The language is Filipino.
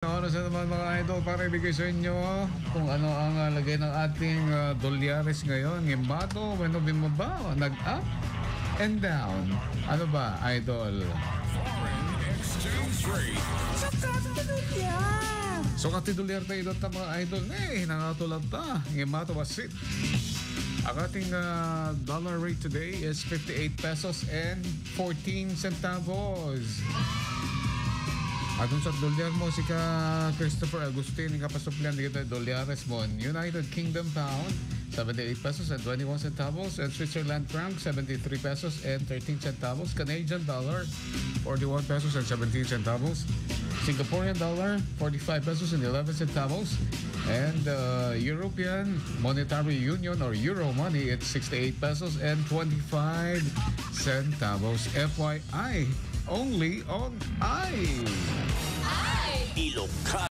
Oras na naman mga idol para ibigay sa inyo kung ano ang lagay ng ating dolyares ngayon. Ngimbato, ano bimaba, nag-up and down. Ano ba, idol? Foreign exchange rate. Sukat dolyar tayo doon mga idol. Nangatulad ta. Ngimbato basit. Ang ating dollar rate today is 58 pesos and 14 centavos. Adun sa dolyar mo si ka Christopher Agustin ka pasuplan dito dolyares mo. United Kingdom pound 78 pesos and 21 centavos, and Switzerland franc 73 pesos and 13 centavos. Canadian dollar 41 pesos and 17 centavos. Singaporean dollar 45 pesos and 11 centavos. And European Monetary Union or Euro money, it's 68 pesos and 25 centavos. FYI, only on I. Ilocano.